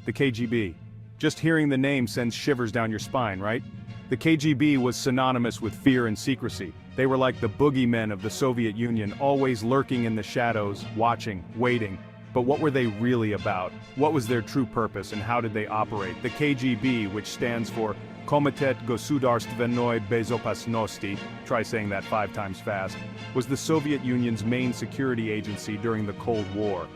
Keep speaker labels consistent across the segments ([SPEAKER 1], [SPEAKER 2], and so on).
[SPEAKER 1] The KGB. Just hearing the name sends shivers down your spine, right? The KGB was synonymous with fear and secrecy. They were like the boogeymen of the Soviet Union, always lurking in the shadows, watching, waiting. But what were they really about? What was their true purpose and how did they operate? The KGB, which stands for Komitet Gosudarstvenoi Bezopasnosti, try saying that 5 times fast, was the Soviet Union's main security agency during the Cold War.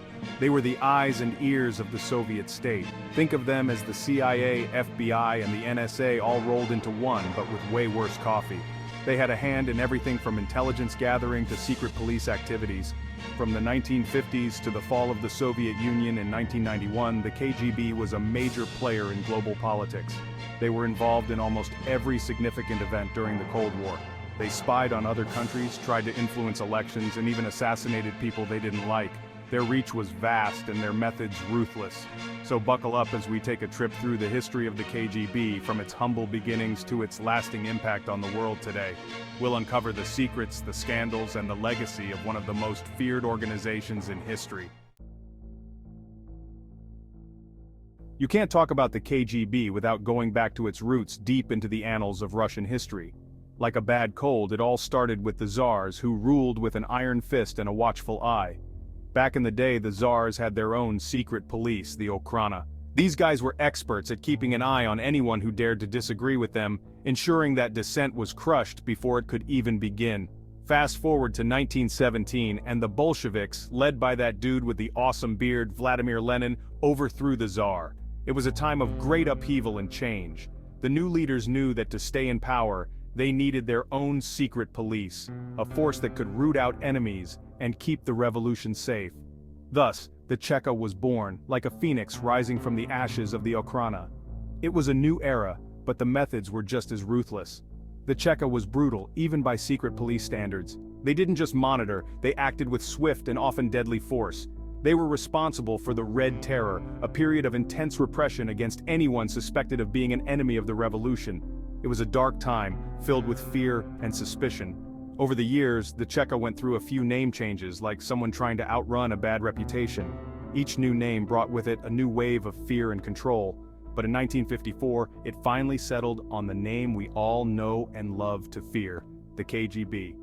[SPEAKER 1] They were the eyes and ears of the Soviet state. Think of them as the CIA, FBI, and the NSA all rolled into one, but with way worse coffee. They had a hand in everything from intelligence gathering to secret police activities. From the 1950s to the fall of the Soviet Union in 1991, the KGB was a major player in global politics. They were involved in almost every significant event during the Cold War. They spied on other countries, tried to influence elections, and even assassinated people they didn't like. Their reach was vast and their methods ruthless. So buckle up as we take a trip through the history of the KGB, from its humble beginnings to its lasting impact on the world today. We'll uncover the secrets, the scandals, and the legacy of one of the most feared organizations in history. You can't talk about the KGB without going back to its roots deep into the annals of Russian history. Like a bad cold, it all started with the Tsars, who ruled with an iron fist and a watchful eye. Back in the day, the Tsars had their own secret police, the Okhrana. These guys were experts at keeping an eye on anyone who dared to disagree with them, ensuring that dissent was crushed before it could even begin. Fast forward to 1917, and the Bolsheviks, led by that dude with the awesome beard, Vladimir Lenin, overthrew the Tsar. It was a time of great upheaval and change. The new leaders knew that to stay in power, they needed their own secret police, a force that could root out enemies and keep the revolution safe. Thus, the Cheka was born, like a phoenix rising from the ashes of the Okhrana. It was a new era, but the methods were just as ruthless. The Cheka was brutal, even by secret police standards. They didn't just monitor, they acted with swift and often deadly force. They were responsible for the Red Terror, a period of intense repression against anyone suspected of being an enemy of the revolution. It was a dark time, filled with fear and suspicion. Over the years, the Cheka went through a few name changes, like someone trying to outrun a bad reputation. Each new name brought with it a new wave of fear and control. But in 1954, it finally settled on the name we all know and love to fear, the KGB.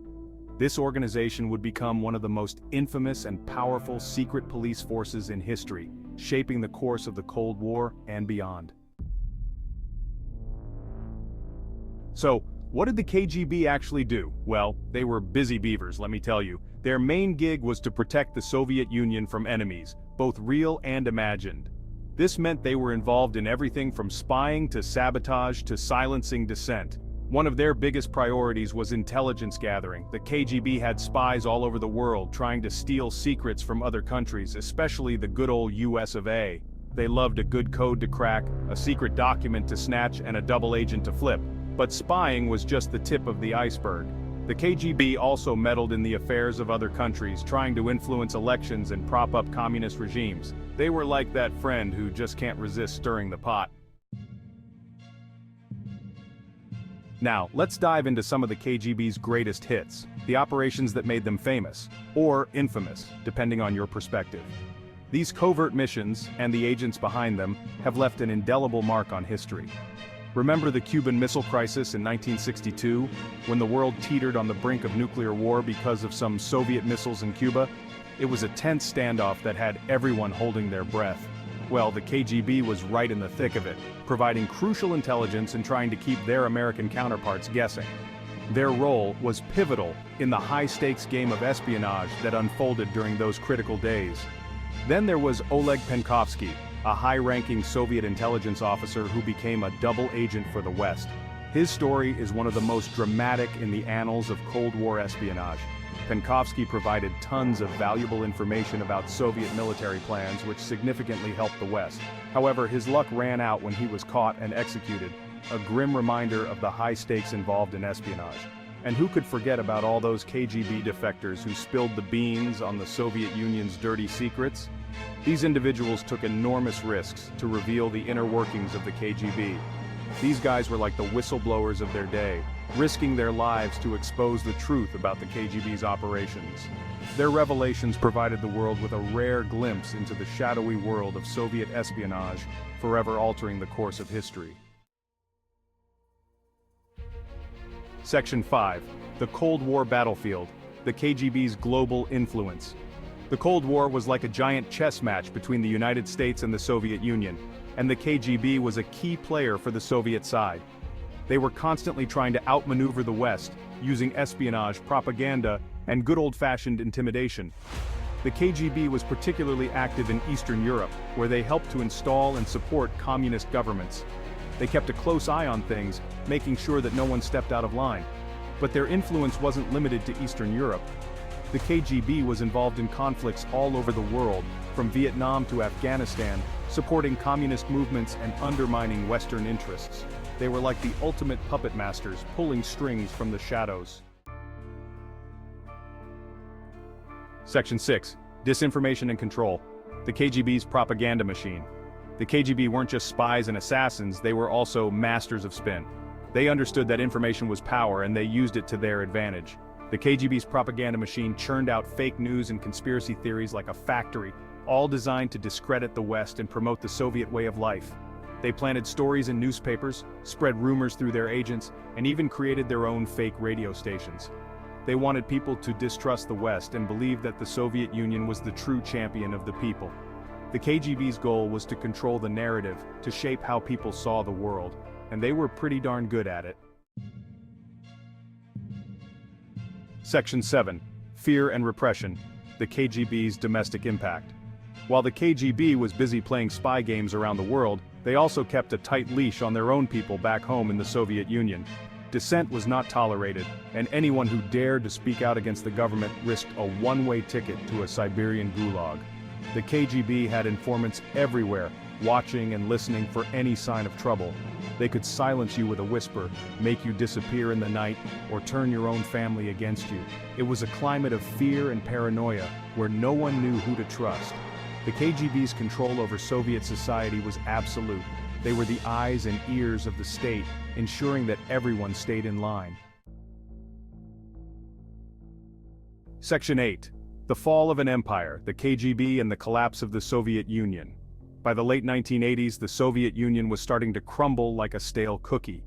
[SPEAKER 1] This organization would become one of the most infamous and powerful secret police forces in history, shaping the course of the Cold War and beyond. So, what did the KGB actually do? Well, they were busy beavers, let me tell you. Their main gig was to protect the Soviet Union from enemies, both real and imagined. This meant they were involved in everything from spying to sabotage to silencing dissent. One of their biggest priorities was intelligence gathering. The KGB had spies all over the world trying to steal secrets from other countries, especially the good old US of A. They loved a good code to crack, a secret document to snatch, and a double agent to flip. But spying was just the tip of the iceberg. The KGB also meddled in the affairs of other countries, trying to influence elections and prop up communist regimes. They were like that friend who just can't resist stirring the pot. Now, let's dive into some of the KGB's greatest hits, the operations that made them famous, or infamous, depending on your perspective. These covert missions, and the agents behind them, have left an indelible mark on history. Remember the Cuban Missile Crisis in 1962, when the world teetered on the brink of nuclear war because of some Soviet missiles in Cuba? It was a tense standoff that had everyone holding their breath. Well, the KGB was right in the thick of it, providing crucial intelligence and trying to keep their American counterparts guessing. Their role was pivotal in the high-stakes game of espionage that unfolded during those critical days. Then there was Oleg Penkovsky, a high-ranking Soviet intelligence officer who became a double agent for the West. His story is one of the most dramatic in the annals of Cold War espionage. Penkovsky provided tons of valuable information about Soviet military plans, which significantly helped the West. However, his luck ran out when he was caught and executed, a grim reminder of the high stakes involved in espionage. And who could forget about all those KGB defectors who spilled the beans on the Soviet Union's dirty secrets? These individuals took enormous risks to reveal the inner workings of the KGB. These guys were like the whistleblowers of their day, risking their lives to expose the truth about the KGB's operations. Their revelations provided the world with a rare glimpse into the shadowy world of Soviet espionage, forever altering the course of history. Section 5. The Cold War Battlefield, the KGB's global influence. The Cold War was like a giant chess match between the United States and the Soviet Union, and the KGB was a key player for the Soviet side. They were constantly trying to outmaneuver the West, using espionage, propaganda, and good old-fashioned intimidation. The KGB was particularly active in Eastern Europe, where they helped to install and support communist governments. They kept a close eye on things, making sure that no one stepped out of line. But their influence wasn't limited to Eastern Europe. The KGB was involved in conflicts all over the world, from Vietnam to Afghanistan, supporting communist movements and undermining Western interests. They were like the ultimate puppet masters, pulling strings from the shadows. Section 6. Disinformation and Control. The KGB's propaganda machine. The KGB weren't just spies and assassins, they were also masters of spin. They understood that information was power and they used it to their advantage. The KGB's propaganda machine churned out fake news and conspiracy theories like a factory, all designed to discredit the West and promote the Soviet way of life. They planted stories in newspapers, spread rumors through their agents, and even created their own fake radio stations. They wanted people to distrust the West and believe that the Soviet Union was the true champion of the people. The KGB's goal was to control the narrative, to shape how people saw the world, and they were pretty darn good at it. Section 7. Fear and Repression. The KGB's domestic impact. While the KGB was busy playing spy games around the world, they also kept a tight leash on their own people back home in the Soviet Union. Dissent was not tolerated, and anyone who dared to speak out against the government risked a one-way ticket to a Siberian gulag. The KGB had informants everywhere, watching and listening for any sign of trouble. They could silence you with a whisper, make you disappear in the night, or turn your own family against you. It was a climate of fear and paranoia, where no one knew who to trust. The KGB's control over Soviet society was absolute. They were the eyes and ears of the state, ensuring that everyone stayed in line. Section 8. The Fall of an Empire, the KGB and the Collapse of the Soviet Union. By the late 1980s, the Soviet Union was starting to crumble like a stale cookie.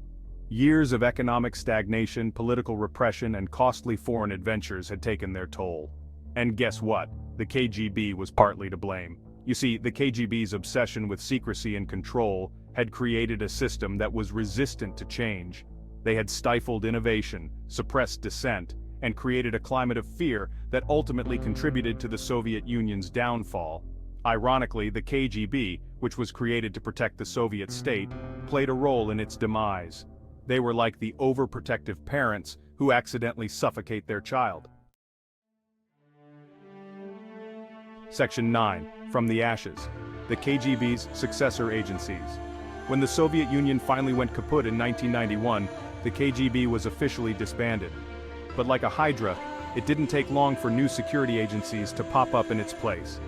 [SPEAKER 1] Years of economic stagnation, political repression, and costly foreign adventures had taken their toll. And guess what? The KGB was partly to blame. You see, the KGB's obsession with secrecy and control had created a system that was resistant to change. They had stifled innovation, suppressed dissent, and created a climate of fear that ultimately contributed to the Soviet Union's downfall. Ironically, the KGB, which was created to protect the Soviet state, played a role in its demise. They were like the overprotective parents who accidentally suffocate their child. Section 9. From the Ashes. The KGB's successor agencies. When the Soviet Union finally went kaput in 1991, the KGB was officially disbanded. But like a hydra, it didn't take long for new security agencies to pop up in its place.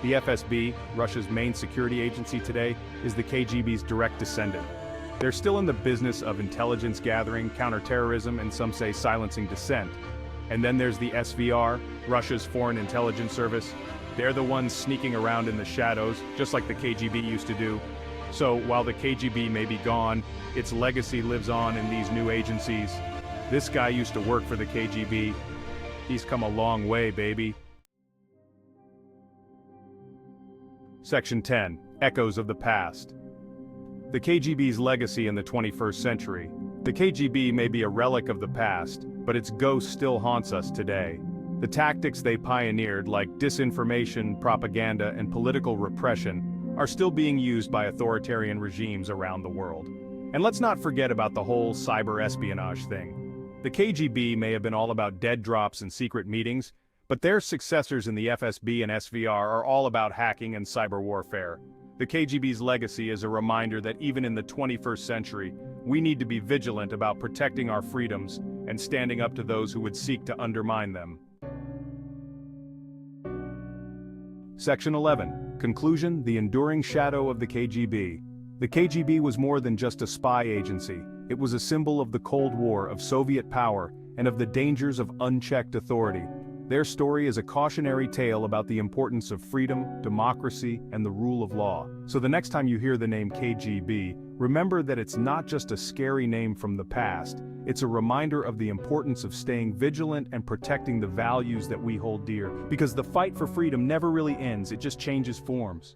[SPEAKER 1] The FSB, Russia's main security agency today, is the KGB's direct descendant. They're still in the business of intelligence gathering, counterterrorism, and some say silencing dissent. And then there's the SVR, Russia's Foreign Intelligence Service. They're the ones sneaking around in the shadows, just like the KGB used to do. So while the KGB may be gone, its legacy lives on in these new agencies. This guy used to work for the KGB. He's come a long way, baby. Section 10. Echoes of the Past. The KGB's legacy in the 21st century. The KGB may be a relic of the past, but its ghost still haunts us today. The tactics they pioneered, like disinformation, propaganda, and political repression, are still being used by authoritarian regimes around the world. And let's not forget about the whole cyber espionage thing. The KGB may have been all about dead drops and secret meetings, but their successors in the FSB and SVR are all about hacking and cyber warfare. The KGB's legacy is a reminder that even in the 21st century, we need to be vigilant about protecting our freedoms and standing up to those who would seek to undermine them. Section 11. Conclusion: The enduring shadow of the KGB. The KGB was more than just a spy agency. It was a symbol of the Cold War, of Soviet power, and of the dangers of unchecked authority. Their story is a cautionary tale about the importance of freedom, democracy, and the rule of law. So the next time you hear the name KGB, remember that it's not just a scary name from the past, it's a reminder of the importance of staying vigilant and protecting the values that we hold dear. Because the fight for freedom never really ends, it just changes forms.